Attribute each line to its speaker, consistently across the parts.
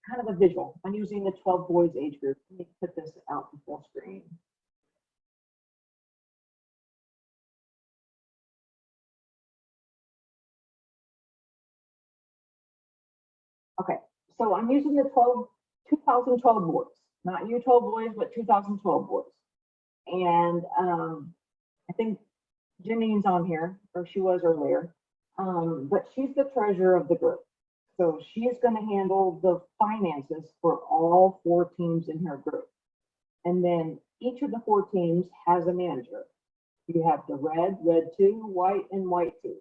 Speaker 1: kind of a visual. I'm using the 12 boys age group. Let me put this out in full screen. Okay, so I'm using the 2012 boys, not you 12 boys, but 2012 boys. And I think Janine's on here, or she was earlier, but she's the treasurer of the group. So she is going to handle the finances for all 4 teams in her group. And then each of the 4 teams has a manager. You have the red 2, white, and white 2.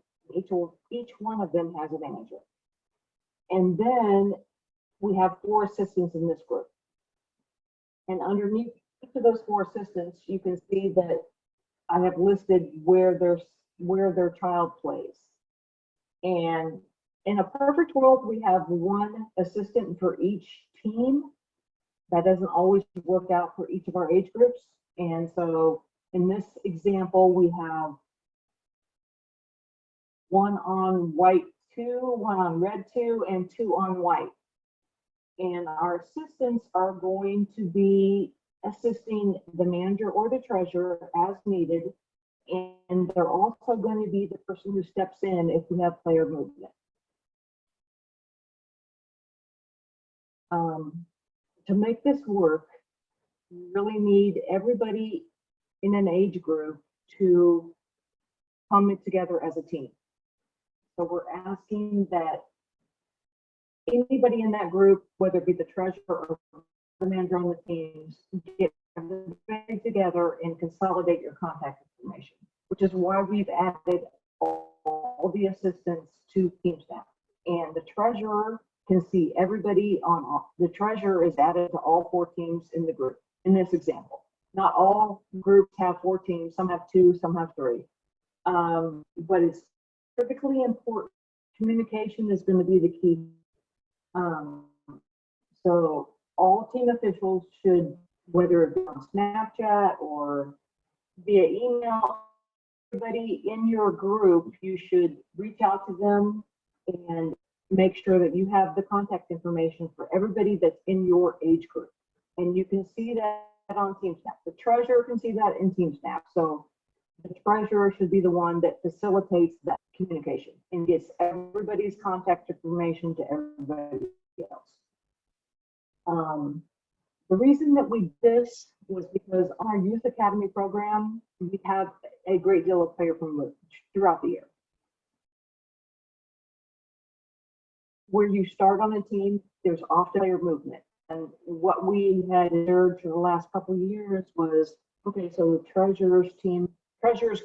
Speaker 1: Each one of them has a manager. And then we have 4 assistants in this group. And underneath each of those 4 assistants, you can see that I have listed where their child plays. And in a perfect world, we have 1 assistant for each team. That doesn't always work out for each of our age groups. And so in this example, we have 1 on white 2, 1 on red 2, and 2 on white. And our assistants are going to be assisting the manager or the treasurer as needed. And they're also going to be the person who steps in if we have player movement. To make this work, you really need everybody in an age group to come together as a team. So we're asking that anybody in that group, whether it be the treasurer or the manager on the teams, get everybody together and consolidate your contact information, which is why we've added all the assistants to team staff. And the treasurer can see everybody the treasurer is added to all 4 teams in the group in this example. Not all groups have 4 teams, some have 2, some have 3. But it's critically important. Communication is going to be the key. So all team officials should, whether it be on Snapchat or via email, everybody in your group, you should reach out to them and make sure that you have the contact information for everybody that's in your age group. And you can see that on TeamSnap. The treasurer can see that in TeamSnap. So the treasurer should be the one that facilitates that communication and gets everybody's contact information to everybody else. The reason that we did this was because on our Youth Academy program, we have a great deal of player movement throughout the year. Where you start on a team, there's often player movement. And what we had observed for the last couple of years was, okay, so the treasurer's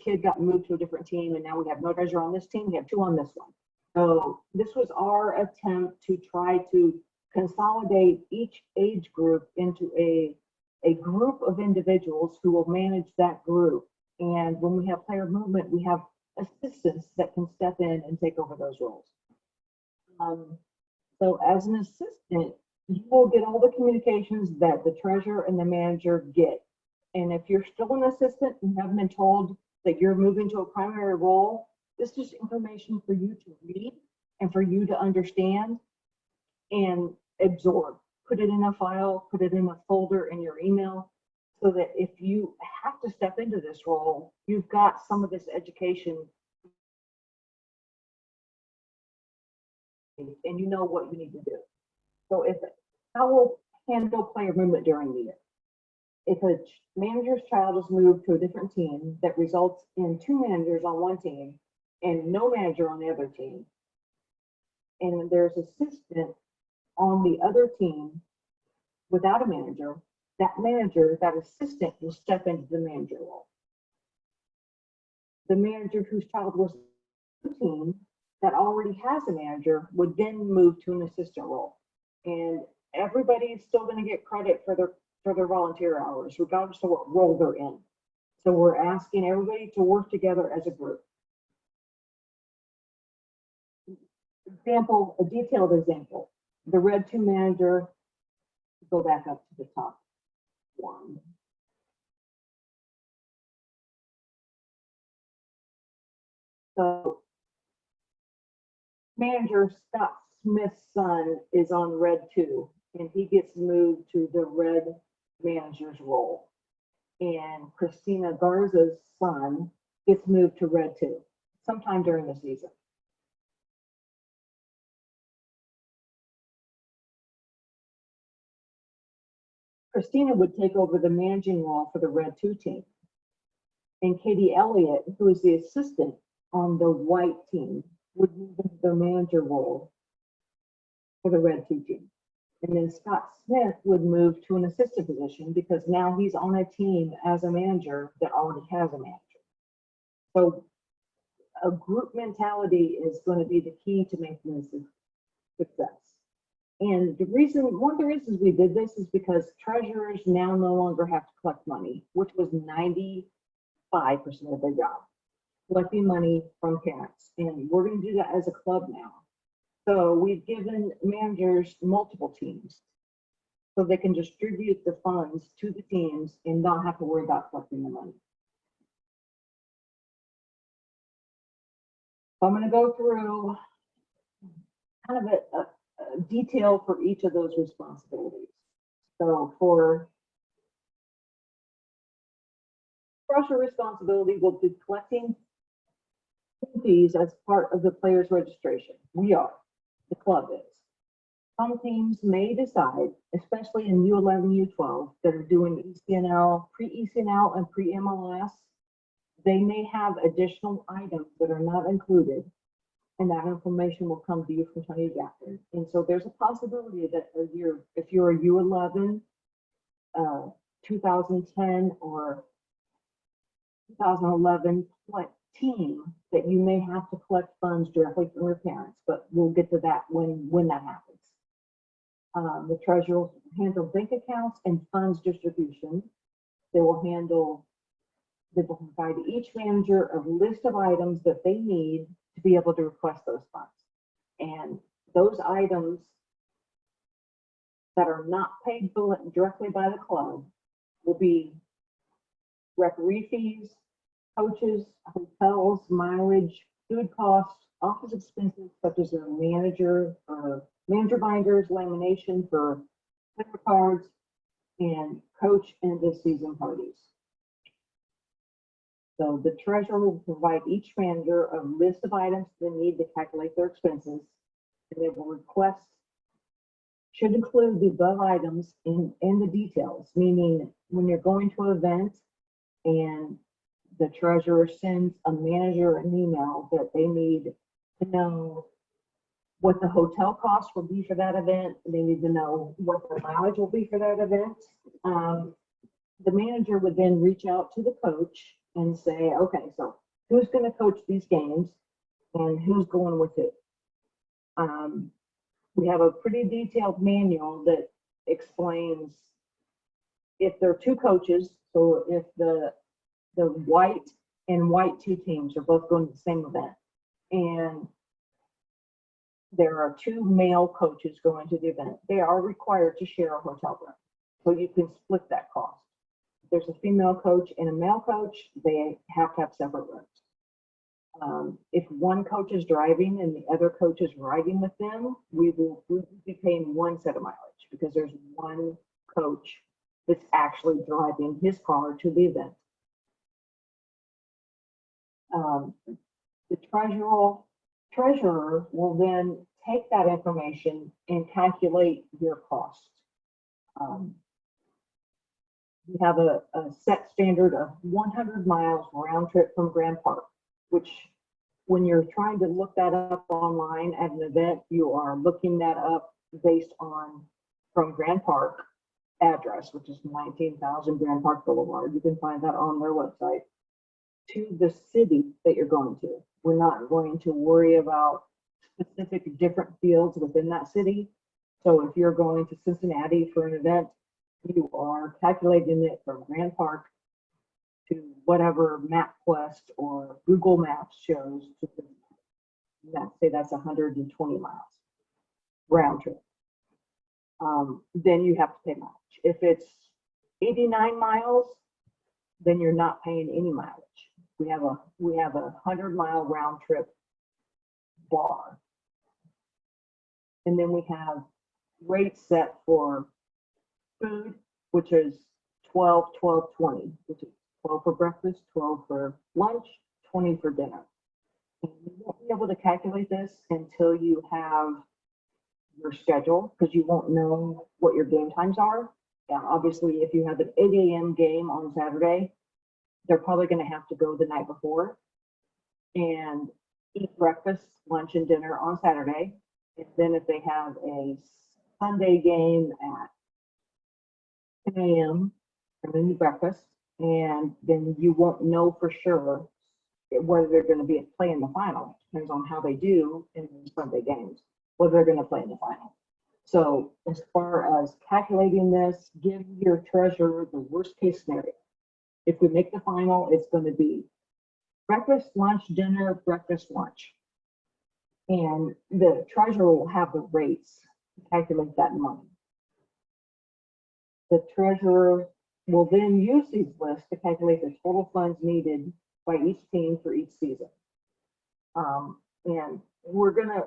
Speaker 1: kid got moved to a different team, and now we have no treasurer on this team, we have 2 on this one. So this was our attempt to try to consolidate each age group into a group of individuals who will manage that group. And when we have player movement, we have assistants that can step in and take over those roles. So as an assistant, you will get all the communications that the treasurer and the manager get. And if you're still an assistant and haven't been told that you're moving to a primary role, this is just information for you to read and for you to understand and absorb. Put it in a file, put it in a folder in your email, so that if you have to step into this role, you've got some of this education and you know what you need to do. So how will handle player movement during the year? If a manager's child is moved to a different team that results in 2 managers on one team and no manager on the other team, and there's assistant on the other team without a manager, that assistant will step into the manager role. The manager whose child was on the team that already has a manager would then move to an assistant role. And everybody is still going to get credit for their volunteer hours, regardless of what role they're in. So we're asking everybody to work together as a group. Example, a detailed example. The red 2 manager, go back up to the top one. So manager Scott Smith's son is on red 2, and he gets moved to the red manager's role. And Christina Garza's son gets moved to red 2 sometime during the season. Christina would take over the managing role for the red 2 team. And Katie Elliott, who is the assistant on the white team, would move into the manager role for the red 2 team. And then Scott Smith would move to an assistant position because now he's on a team as a manager that already has a manager. So a group mentality is going to be the key to making this a success. And one of the reasons we did this is because treasurers now no longer have to collect money, which was 95% of their job, collecting money from parents. And we're going to do that as a club now. So we've given managers multiple teams so they can distribute the funds to the teams and not have to worry about collecting the money. So I'm going to go through kind of a detail for each of those responsibilities. So for treasurer responsibility, we'll be collecting fees as part of the player's registration. We are. The club is. Some teams may decide, especially in U11, U12, that are doing ECNL, pre-ECNL, and pre-MLS, they may have additional items that are not included, and that information will come to you from Tony Gafford. And so there's a possibility that if you're a U11, 2010, or 2011 team, that you may have to collect funds directly from your parents, but we'll get to that when that happens. The treasurer will handle bank accounts and funds distribution. They will provide each manager a list of items that they need to be able to request those funds. And those items that are not paid directly by the club will be referee fees, coaches, hotels, mileage, food costs, office expenses such as their manager binders, lamination for player cards, and coach and the season parties. So the treasurer will provide each manager a list of items they need to calculate their expenses, and they will request should include the above items in the details, meaning when you're going to an event and the treasurer sends a manager an email that they need to know what the hotel cost will be for that event. They need to know what the mileage will be for that event. The manager would then reach out to the coach and say, okay, so who's going to coach these games and who's going with it? We have a pretty detailed manual that explains if there are two coaches, so if the white and white 2 teams are both going to the same event, and there are 2 male coaches going to the event, they are required to share a hotel room. So you can split that cost. If there's a female coach and a male coach, they have to have separate rooms. If one coach is driving and the other coach is riding with them, we will be paying one set of mileage because there's one coach that's actually driving his car to the event. The treasurer will then take that information and calculate your costs. We have a set standard of 100 miles round trip from Grand Park, which when you're trying to look that up online at an event, you are looking that up based on from Grand Park address, which is 19,000 Grand Park Boulevard. You can find that on their website, to the city that you're going to. We're not going to worry about specific different fields within that city. So if you're going to Cincinnati for an event, you are calculating it from Grand Park to whatever MapQuest or Google Maps shows. Say that's 120 miles round trip. Then you have to pay mileage. If it's 89 miles, then you're not paying any mileage. We have a 100-mile round trip bar. And then we have rates set for food, which is 12, 12, 20, which is 12 for breakfast, 12 for lunch, 20 for dinner. And you won't be able to calculate this until you have your schedule, because you won't know what your game times are. Yeah, obviously, if you have an 8 a.m. game on Saturday, they're probably going to have to go the night before and eat breakfast, lunch, and dinner on Saturday. And then if they have a Sunday game at 10 a.m., they're going to eat breakfast, and then you won't know for sure whether they're going to be playing the final. Depends on how they do in the Sunday games, whether they're going to play in the final. So as far as calculating this, give your treasurer the worst case scenario. If we make the final, it's going to be breakfast, lunch, dinner, breakfast, lunch. And the treasurer will have the rates to calculate that money. The treasurer will then use these lists to calculate the total funds needed by each team for each season. And we're going to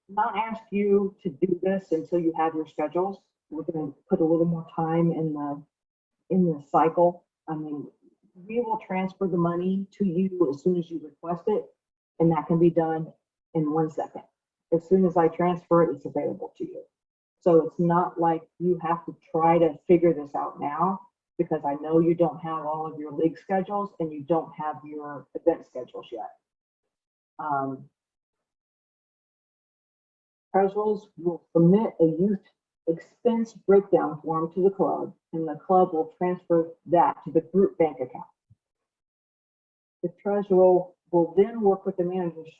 Speaker 1: not ask you to do this until you have your schedules. We're going to put a little more time in the cycle. I mean, we will transfer the money to you as soon as you request it, and that can be done in 1 second. As soon as I transfer it, it's available to you. So it's not like you have to try to figure this out now, because I know you don't have all of your league schedules and you don't have your event schedules yet. Treasurers will submit a youth expense breakdown form to the club, and the club will transfer that to the group bank account. The treasurer will then work with the managers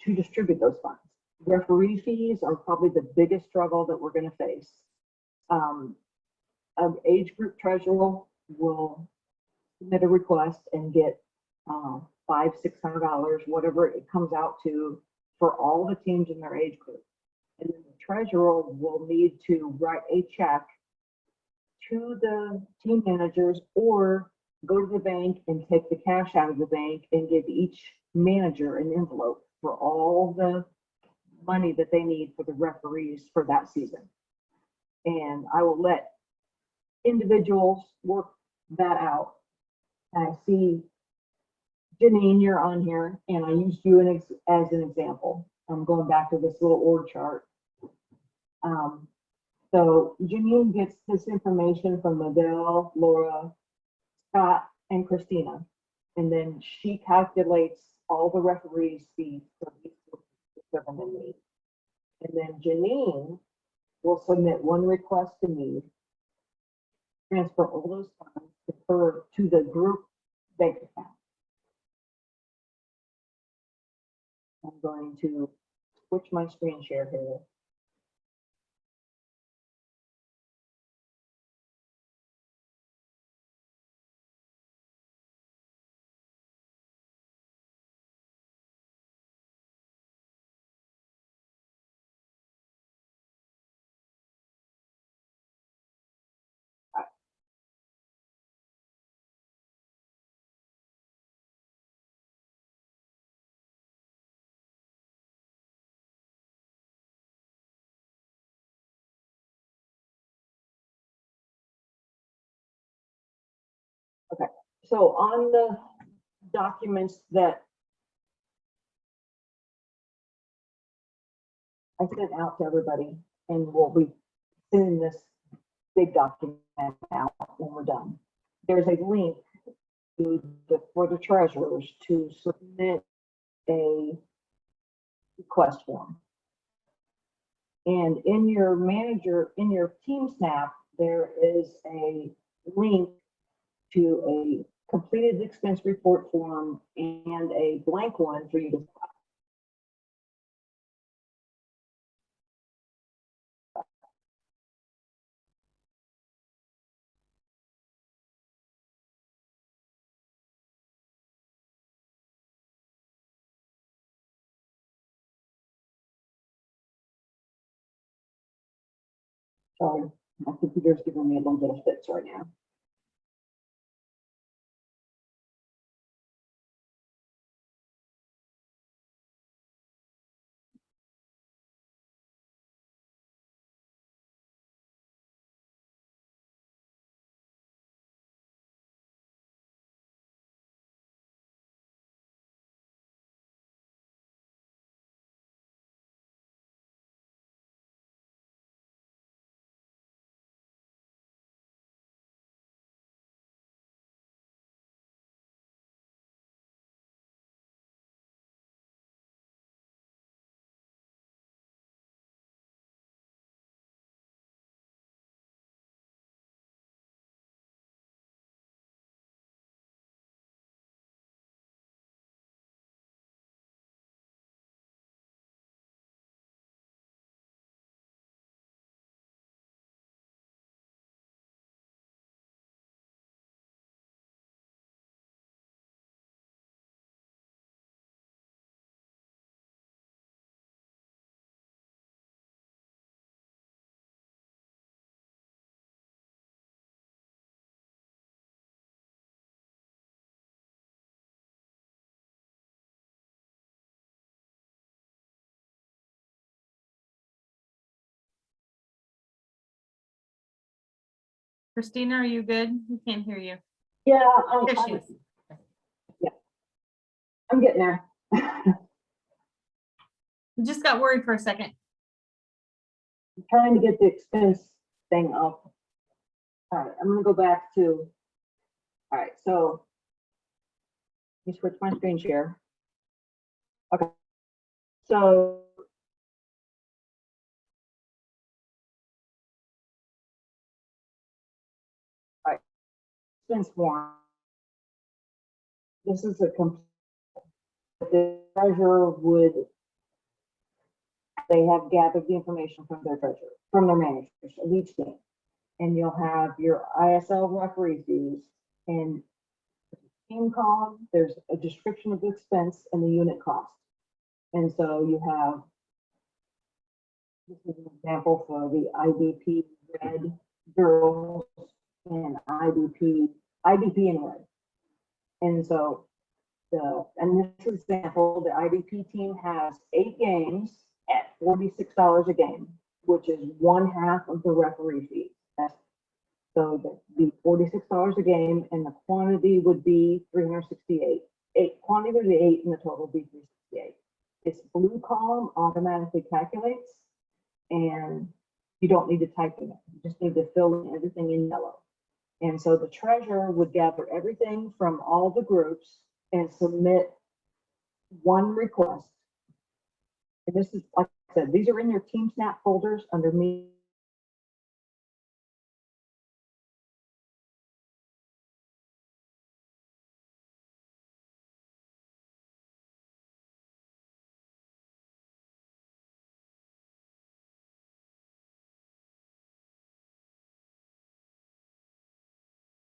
Speaker 1: to distribute those funds. Referee fees are probably the biggest struggle that we're going to face. An age group treasurer will submit a request and get $500, $600, whatever it comes out to, for all the teams in their age group. And then the treasurer will need to write a check to the team managers, or go to the bank and take the cash out of the bank and give each manager an envelope for all the money that they need for the referees for that season. And I will let individuals work that out. And I see, Janine, you're on here, and I used you as an example. I'm going back to this little org chart. So Janine gets this information from Mabel, Laura, Scott, and Christina, and then she calculates all the referees' fees for each government need. And then Janine will submit one request to me, transfer all those funds to the group bank account. I'm going to switch my screen share here. Okay, so on the documents that I sent out to everybody, and we'll be sending this big document out when we're done, there's a link for the treasurers to submit a request form. And in your team snap, there is a link to a completed expense report form and a blank one for you to fill. Sorry, my computer's giving me a little bit of fits right now.
Speaker 2: Christina, are you good? We can't hear you.
Speaker 1: Yeah,
Speaker 2: There she is.
Speaker 1: I'm getting there.
Speaker 2: Just got worried for a second.
Speaker 1: I'm trying to get the expense thing up. All right, I'm gonna go back to, all right, so let me switch my screen share. Okay, so all right, expense form. This is a complete, the treasurer would, they have gathered the information from their treasurer, from their managers of each team. And you'll have your ISL referee fees and team column, there's a description of the expense and the unit cost. And so you have, this is an example for the IDP red girls and IDP in red. And so in this example, the IDP team has 8 games at $46 a game, which is 1/2 of the referee fee. So the $46 a game, and the quantity would be 368. Quantity would be 8, and the total would be 368. This blue column automatically calculates, and you don't need to type in it. You just need to fill in everything in yellow. And so the treasurer would gather everything from all the groups and submit one request. And this is, like I said, these are in your Team Snap folders under me.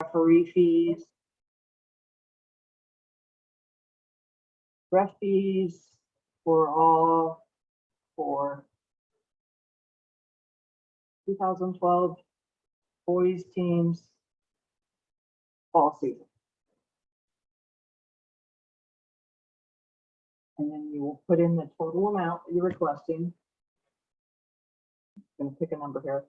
Speaker 1: Referee fees, ref fees for all for 2012 boys teams fall season. And then you will put in the total amount you're requesting. I'm gonna pick a number here.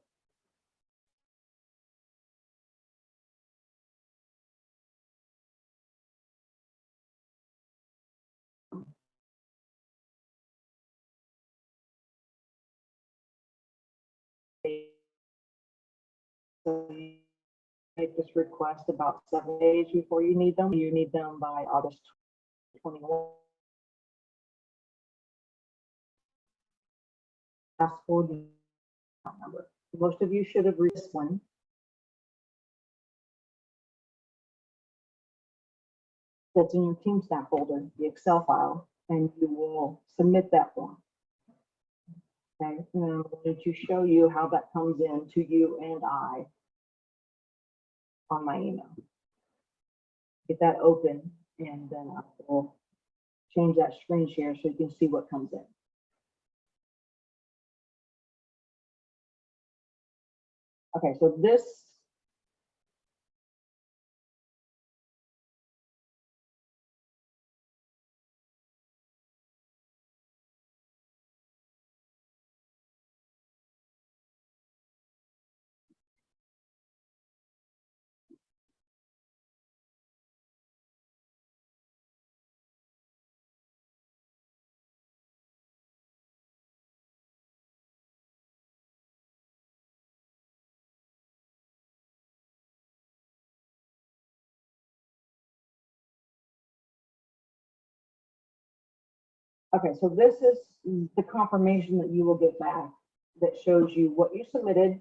Speaker 1: So you make this request about 7 days before you need them. You need them by August 21. Ask for the account number. Most of you should have read this one. That's in your Team Snap folder, the Excel file, and you will submit that form. Okay, and I'm going to show you how that comes in to you and I on my email. Get that open, and then I will change that screen share so you can see what comes in. Okay, so this okay, so this is the confirmation that you will get back that shows you what you submitted,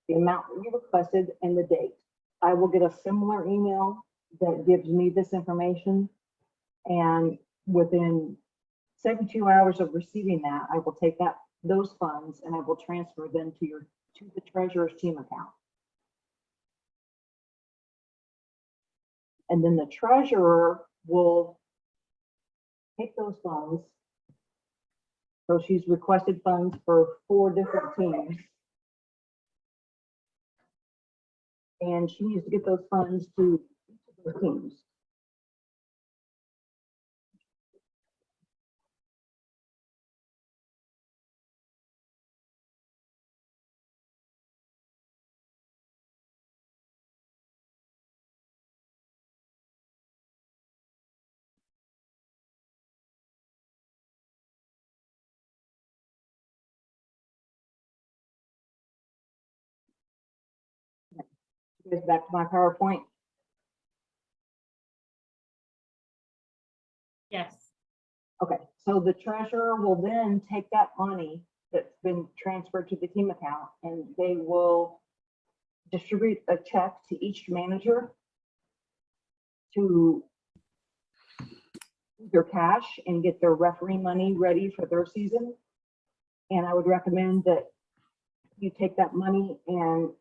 Speaker 1: the amount that you requested, and the date. I will get a similar email that gives me this information, and within 72 hours of receiving that, I will take those funds and I will transfer them to the treasurer's team account. And then the treasurer will take those funds. So she's requested funds for 4 different teams. And she needs to get those funds to each of those teams. Goes back to my PowerPoint.
Speaker 2: Yes.
Speaker 1: Okay, so the treasurer will then take that money that's been transferred to the team account and they will distribute a check to each manager to their cash and get their referee money ready for their season. And I would recommend that you take that money and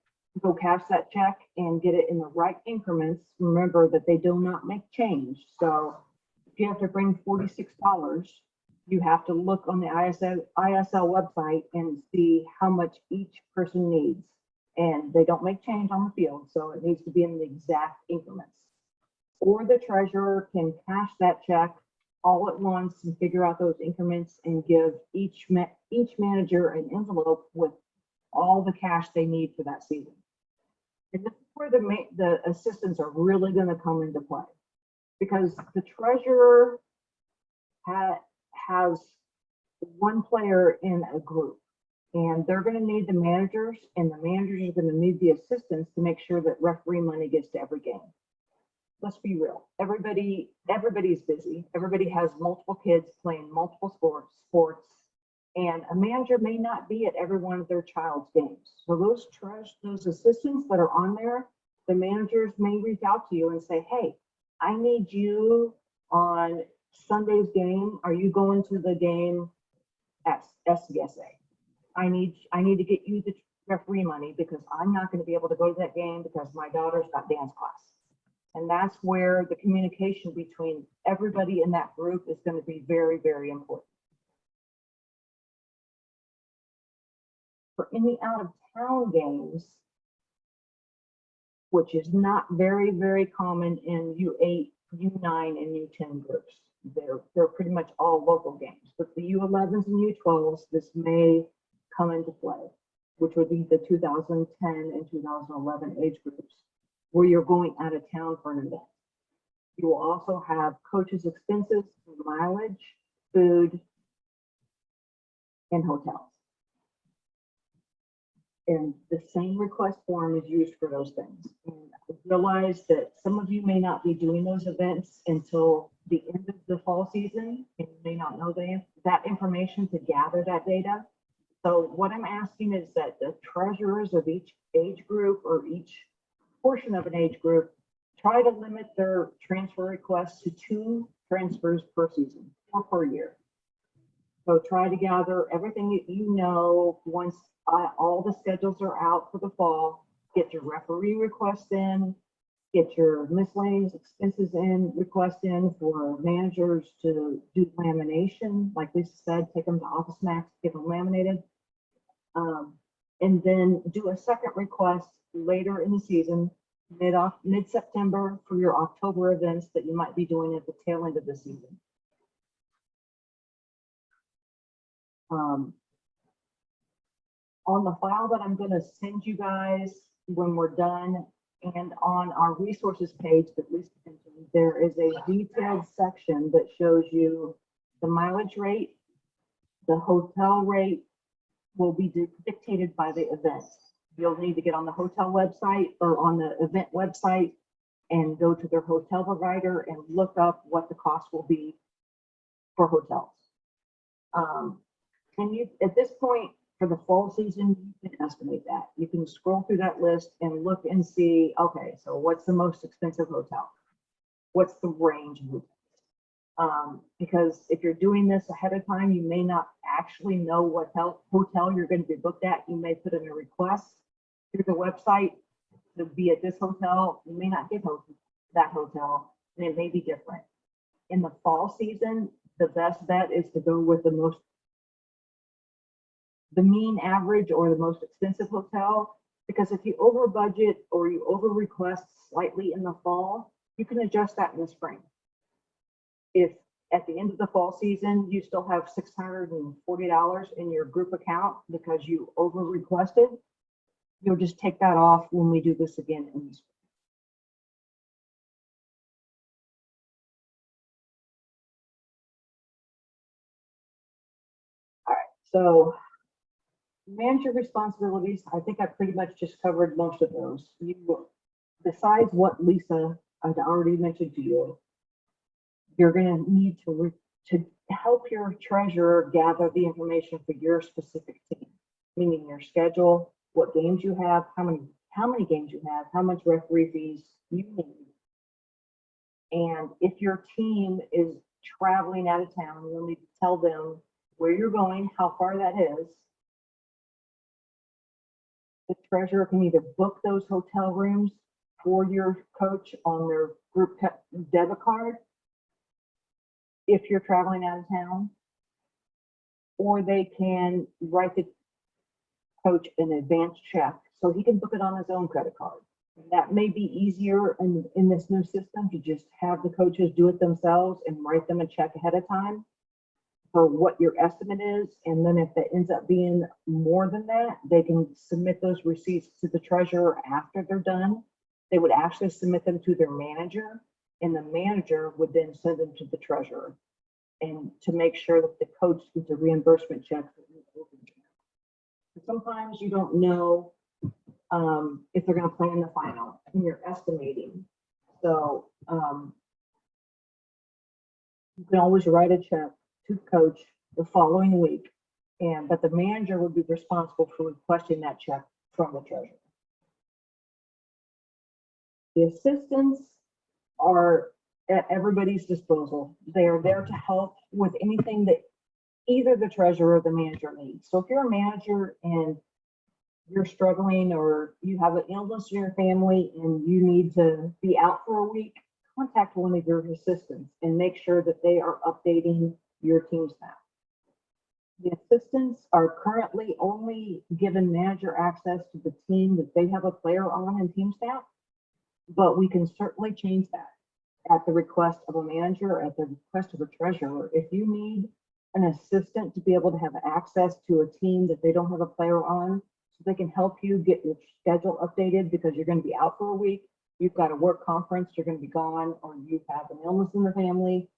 Speaker 1: go cash that check and get it in the right increments. Remember that they do not make change. So if you have to bring $46, you have to look on the ISL website and see how much each person needs. And they don't make change on the field, so it needs to be in the exact increments. Or the treasurer can cash that check all at once and figure out those increments and give each manager an envelope with all the cash they need for that season. And this is where the assistants are really going to come into play, because the treasurer has one player in a group, and they're going to need the managers, and the managers are going to need the assistants to make sure that referee money gets to every game. Let's be real. Everybody's busy. Everybody has multiple kids playing multiple sports, and a manager may not be at every one of their child's games. So those assistants that are on there, the managers may reach out to you and say, hey, I need you on Sunday's game. Are you going to the game at SCSA? I need to get you the referee money because I'm not going to be able to go to that game because my daughter's got dance class. And that's where the communication between everybody in that group is going to be very, very important. For any out of town games, which is not very, very common in U8, U9, and U10 groups. They're pretty much all local games, but the U11s and U12s, this may come into play, which would be the 2010 and 2011 age groups, where you're going out of town for an event. You will also have coaches' expenses, mileage, food, and hotels. And the same request form is used for those things. And I realize that some of you may not be doing those events until the end of the fall season, and you may not know that information to gather that data. So what I'm asking is that the treasurers of each age group or each portion of an age group try to limit their transfer requests to 2 transfers per season or per year. So try to gather everything that you know once all the schedules are out for the fall. Get your referee requests in, get your miscellaneous expenses in, request in for managers to do lamination. Like Lisa said, take them to Office Max, get them laminated. And then do a second request later in the season, mid-September, for your October events that you might be doing at the tail end of the season. On the file that I'm going to send you guys when we're done, and on our resources page that Lisa mentioned, there is a detailed section that shows you the mileage rate, the hotel rate will be dictated by the event. You'll need to get on the hotel website or on the event website and go to their hotel provider and look up what the cost will be for hotels. And you, at this point, for the fall season, you can estimate that. You can scroll through that list and look and see, okay, so what's the most expensive hotel? What's the range of hotels? Because if you're doing this ahead of time, you may not actually know what hotel you're going to be booked at. You may put in a request through the website to be at this hotel. You may not get that hotel, and it may be different. In the fall season, the best bet is to go with the mean average or the most expensive hotel, because if you over budget or you over request slightly in the fall, you can adjust that in the spring. If at the end of the fall season, you still have $640 in your group account because you over requested, you'll just take that off when we do this again in the spring. All right, so manager responsibilities, I think I pretty much just covered most of those. besides what Lisa had already mentioned to you, you're gonna need to help your treasurer gather the information for your specific team, meaning your schedule, what games you have, how many games you have, how much referee fees you need. And if your team is traveling out of town, you'll need to tell them where you're going, how far that is. The treasurer can either book those hotel rooms for your coach on their group debit card if you're traveling out of town, or they can write the coach an advance check so he can book it on his own credit card. That may be easier in this new system to just have the coaches do it themselves and write them a check ahead of time for what your estimate is. And then if it ends up being more than that, they can submit those receipts to the treasurer after they're done. They would actually submit them to their manager, and the manager would then send them to the treasurer, and to make sure that the coach gets a reimbursement check. Sometimes you don't know if they're going to play in the final, and you're estimating. So you can always write a check to the coach the following week, but the manager would be responsible for requesting that check from the treasurer. The assistants are at everybody's disposal. They are there to help with anything that either the treasurer or the manager needs. So if you're a manager and you're struggling, or you have an illness in your family and you need to be out for a week, contact one of your assistants and make sure that they are updating your team staff. The assistants are currently only given manager access to the team that they have a player on in team staff, but we can certainly change that at the request of a manager, at the request of a treasurer. If you need an assistant to be able to have access to a team that they don't have a player on, so they can help you get your schedule updated because you're going to be out for a week, you've got a work conference, you're going to be gone, or you have an illness in the family,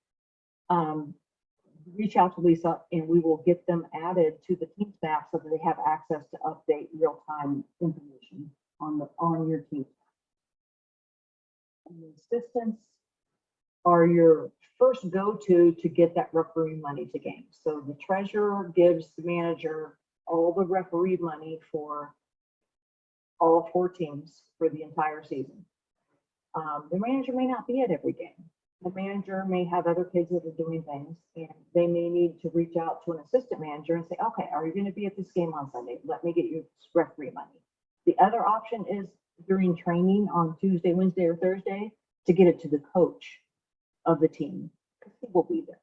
Speaker 1: reach out to Lisa and we will get them added to the team staff so that they have access to update real-time information on your team. And the assistants are your first go-to to get that referee money to games. So the treasurer gives the manager all the referee money for all 4 teams for the entire season. The manager may not be at every game. The manager may have other kids that are doing things, and they may need to reach out to an assistant manager and say, okay, are you going to be at this game on Sunday? Let me get you referee money. The other option is during training on Tuesday, Wednesday, or Thursday to get it to the coach of the team, because he will be there.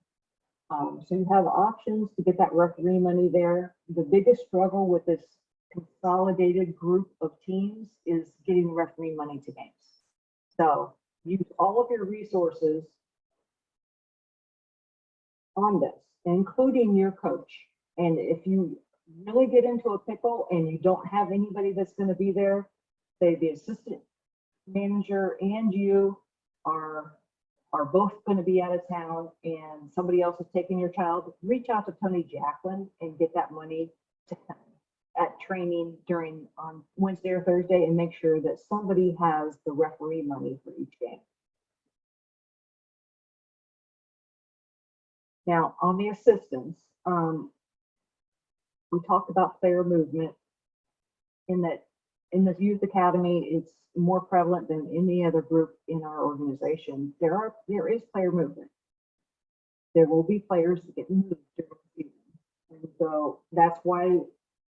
Speaker 1: So you have options to get that referee money there. The biggest struggle with this consolidated group of teams is getting referee money to games. So use all of your resources on this, including your coach. And if you really get into a pickle and you don't have anybody that's going to be there, say the assistant manager and you are both going to be out of town and somebody else is taking your child, reach out to Tony Jacqueline and get that money to him at training on Wednesday or Thursday, and make sure that somebody has the referee money for each game. Now, on the assistants, we talked about player movement in that in the youth academy, it's more prevalent than any other group in our organization. There is player movement. There will be players that get moved during the season. And so that's why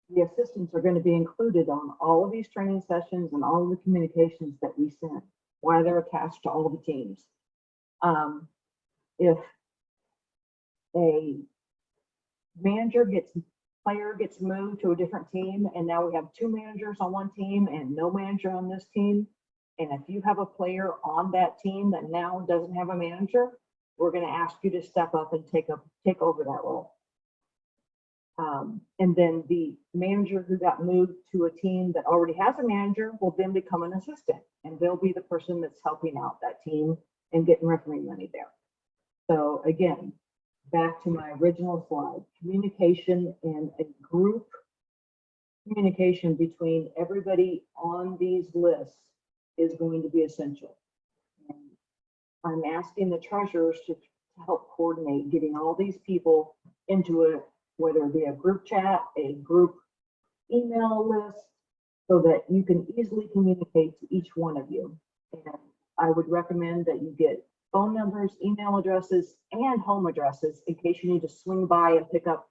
Speaker 1: the assistants are going to be included on all of these training sessions and all of the communications that we send, why they're attached to all the teams. If a player gets moved to a different team, and now we have 2 managers on one team and no manager on this team, and if you have a player on that team that now doesn't have a manager, we're going to ask you to step up and take over that role. And then the manager who got moved to a team that already has a manager will then become an assistant, and they'll be the person that's helping out that team and getting referee money there. So again, back to my original slide, communication and a group communication between everybody on these lists is going to be essential. And I'm asking the treasurers to help coordinate getting all these people into a, whether it be a group chat, a group email list, so that you can easily communicate to each one of you. And I would recommend that you get phone numbers, email addresses, and home addresses in case you need to swing by and pick up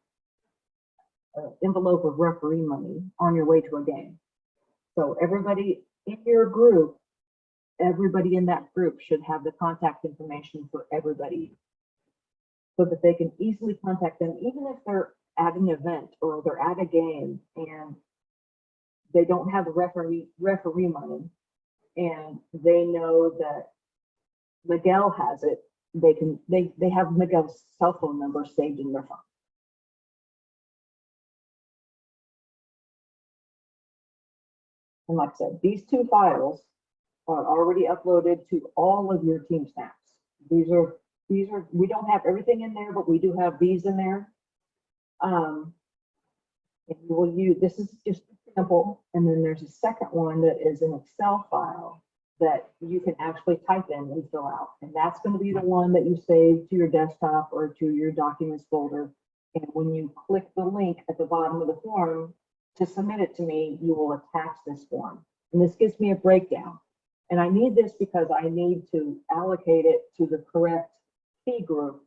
Speaker 1: an envelope of referee money on your way to a game. So everybody in your group, everybody in that group should have the contact information for everybody so that they can easily contact them, even if they're at an event or they're at a game and they don't have the referee money and they know that Miguel has it. They have Miguel's cell phone number saved in their phone. And like I said, these two files are already uploaded to all of your team snaps. These are, we don't have everything in there, but we do have these in there. And you will use, this is just a sample, and then there's a second one that is an Excel file that you can actually type in and fill out. And that's going to be the one that you save to your desktop or to your documents folder. And when you click the link at the bottom of the form to submit it to me, you will attach this form. And this gives me a breakdown. And I need this because I need to allocate it to the correct fee group.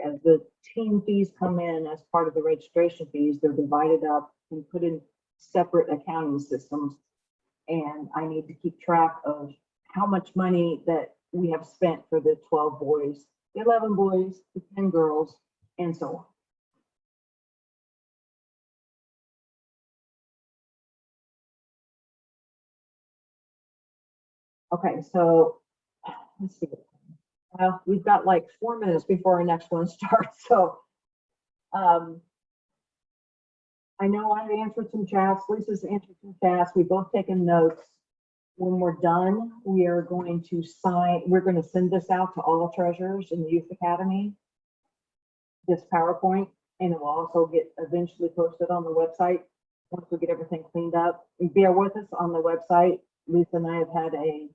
Speaker 1: As the team fees come in as part of the registration fees, they're divided up and put in separate accounting systems. And I need to keep track of how much money that we have spent for the 12 boys, the 11 boys, the 10 girls, and so on. Okay, so let's see. Well, we've got like 4 minutes before our next one starts. So I know I've answered some chats. Lisa's answered some chats. We've both taken notes. When we're done, we are going to we're going to send this out to all treasurers in the Youth Academy, this PowerPoint, and it will also get eventually posted on the website once we get everything cleaned up. And bear with us on the website. Lisa and I have had a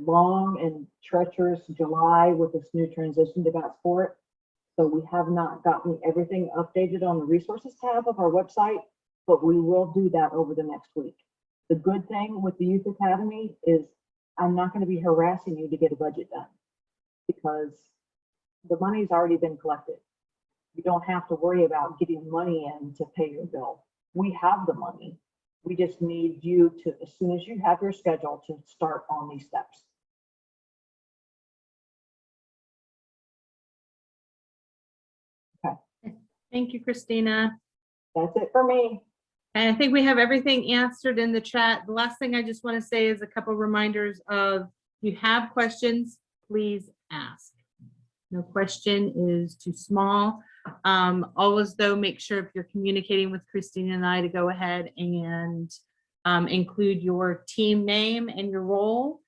Speaker 1: long and treacherous July with this new transition to Bat Sport. So we have not gotten everything updated on the resources tab of our website, but we will do that over the next week. The good thing with the Youth Academy is I'm not going to be harassing you to get a budget done because the money's already been collected. You don't have to worry about getting money in to pay your bill. We have the money. We just need you to, as soon as you have your schedule, to start on these steps. Okay.
Speaker 2: Thank you, Christina.
Speaker 1: That's it for me.
Speaker 2: And I think we have everything answered in the chat. The last thing I just want to say is a couple reminders of, if you have questions, please ask. No question is too small. Always though, make sure if you're communicating with Christina and I to go ahead and include your team name and your role,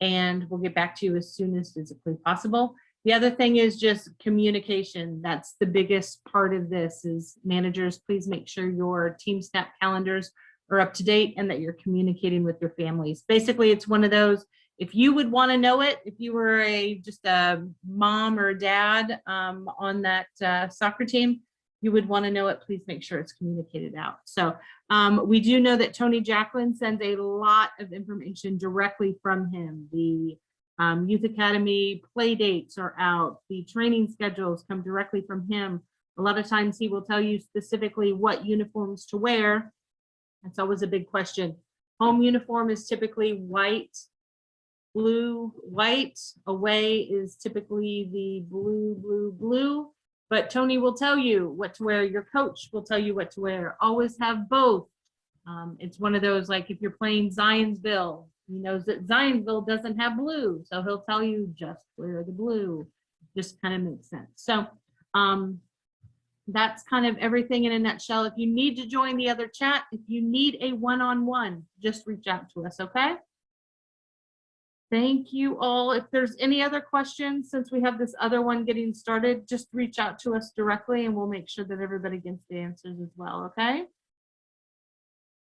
Speaker 2: and we'll get back to you as soon as physically possible. The other thing is just communication. That's the biggest part of this is managers, please make sure your team snap calendars are up to date and that you're communicating with your families. Basically, it's one of those, if you would want to know it, if you were just a mom or a dad on that soccer team, you would want to know it, please make sure it's communicated out. So we do know that Tony Jacqueline sends a lot of information directly from him. The Youth Academy play dates are out. The training schedules come directly from him. A lot of times he will tell you specifically what uniforms to wear. That's always a big question. Home uniform is typically white, blue, white. Away is typically the blue, blue, blue. But Tony will tell you what to wear. Your coach will tell you what to wear. Always have both. It's one of those, like if you're playing Zionsville, he knows that Zionsville doesn't have blue. So he'll tell you just wear the blue. Just kind of makes sense. So that's kind of everything in a nutshell. If you need to join the other chat, if you need a one-on-one, just reach out to us, okay? Thank you all. If there's any other questions, since we have this other one getting started, just reach out to us directly and we'll make sure that everybody gets the answers as well, okay?